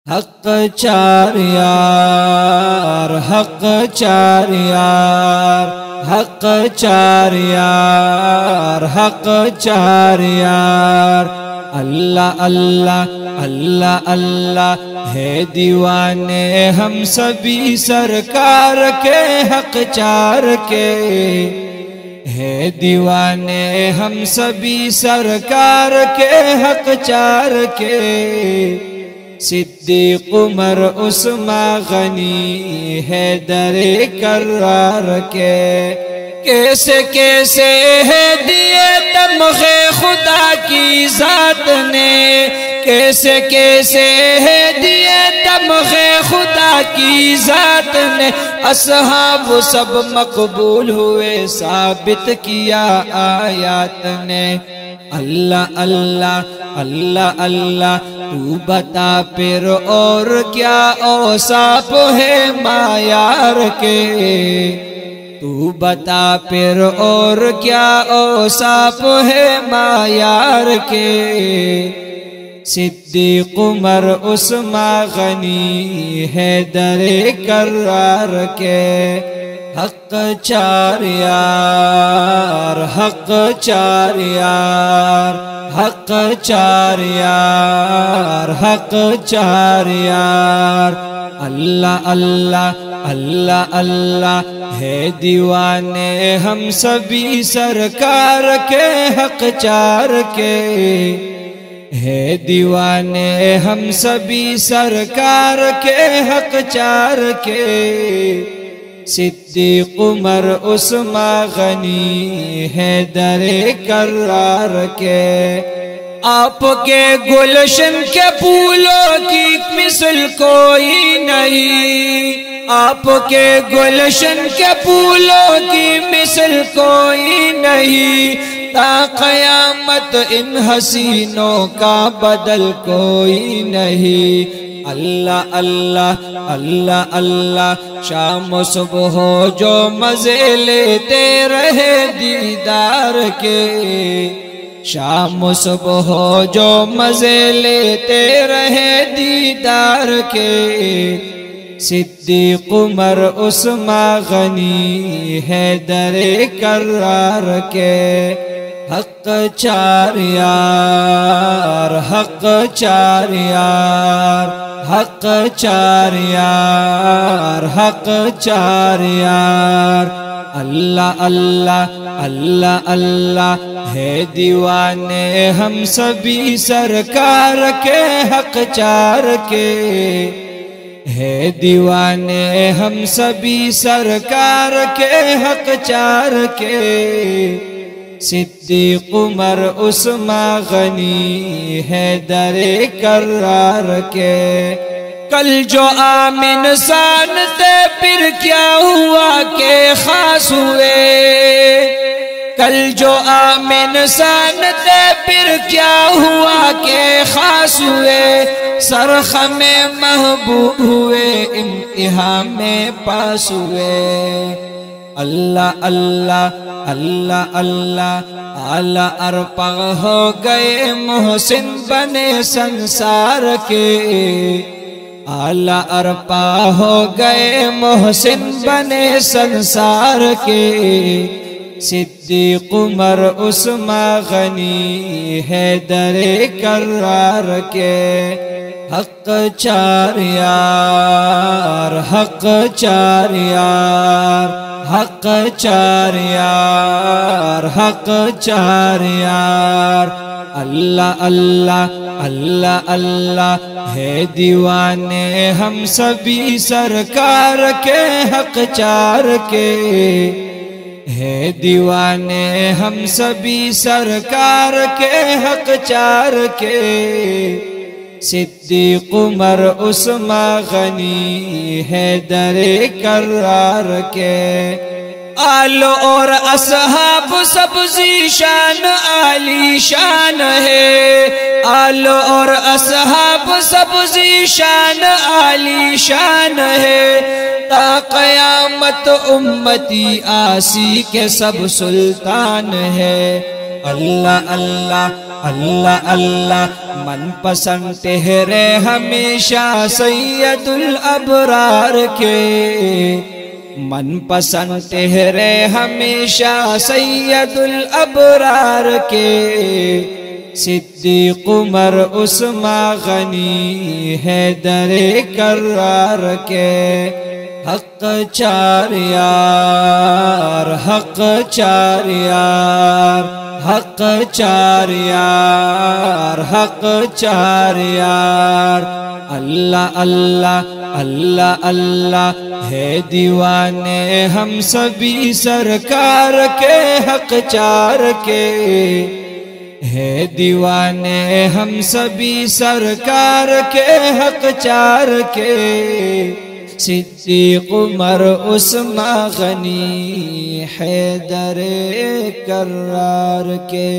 حق چار یار، حق چار یار، حق چار یار، حق چار یار۔ اللہ اللہ اللہ اللہ ہے دیوانے ہم سبھی سرکار کے، حق چار کے ہے دیوانے ہم سبھی سرکار کے، حق چار کے۔ صدیق عمر عثمان غنی حیدر کرار کے، کیسے کیسے ہے دیے تمغے خدا کی ذات نے، کیسے کیسے ہے دیے تمغے خدا کی ذات نے۔ اصحاب سب مقبول ہوئے ثابت کیا آیات نے۔ اللہ اللہ اللہ اللہ تو بتا پھر اور کیا اوصاف ہے معیار کے، تو بتا پھر اور کیا اوصاف ہے معیار کے۔ صدیق عمر عثمان غنی حیدر کرار کے، حق چار یار، حق چار یار، حق چار یار، حق چار یار۔ اللہ اللہ اللہ اللہ ہے دیوانے ہم سبھی سرکار کے، حق چار کے ہے دیوانے ہم سبھی سرکار کے، حق چار کے۔ صدیق عمر عثمان غنی حیدر کرار کے، آپ کے گلشن کے پھولوں کی مثل کوئی نہیں، آپ کے گلشن کے پھولوں کی مثل کوئی نہیں، تا قیامت ان حسینوں کا بدل کوئی نہیں۔ اللہ اللہ اللہ اللہ شام و صبح جو مزے لیتے رہے دیدار کے، شام و صبح جو مزے لیتے رہے دیدار کے۔ صدیق عمر عثمان غنی حیدر کرار کے، حق چار یار، حق چار یار، حق چار یار، حق چار یار۔ اللہ اللہ اللہ اللہ ہے دیوانے ہم سبھی سرکار کے، حق چار کے ہے دیوانے ہم سبھی سرکار کے، حق چار کے۔ صدیق عمر عثمان غنی حیدر کرار کے، کل جو عام انسان تھے پھر کیا ہوا کہ خاص ہوئے، کل جو عام انسان تھے پھر کیا ہوا کہ خاص ہوئے، سرخم محبوب ہوئے امتحان میں پاس ہوئے۔ اللہ اللہ اللہ اللہ اعلی ارپا ہو گئے محسن بنے سنسار کے، اعلی ارپا ہو گئے محسن بنے سنسار کے۔ صدیق عمر عثمان غنی حیدر کرار کے، حق چار یار، حق چار یار، حق چار یار، حق چار یار۔ اللہ اللہ اللہ اللہ ہے دیوانے ہم سبھی سرکار کے، حق چار کے ہے دیوانے ہم سبھی سرکار کے، حق چار کے۔ صدیق عمر عثمان غنی حیدر کرار کے، آل اور اصحاب سب ذیشان عالی شان ہے، آل اور اصحاب سب ذیشان عالی شان ہے، تا قیامت امتی آسی کے سب سلطان ہے۔ اللہ اللہ اللہ اللہ من پسند تہرے ہمیشہ سید الابرار کے من پسند تہرے ہمیشہ سید الابرار کے صدیق عمر عثمان غنی حیدر کرار کے حق چار یار حق چار یار حق چار یار حق چار یار اللہ اللہ اللہ اللہ ہے دیوانے ہم سبھی سرکار کے حق چار کے ہے دیوانے ہم سبھی سرکار کے حق چار کے صدیق عمر عثمان غنی حیدر کرار کے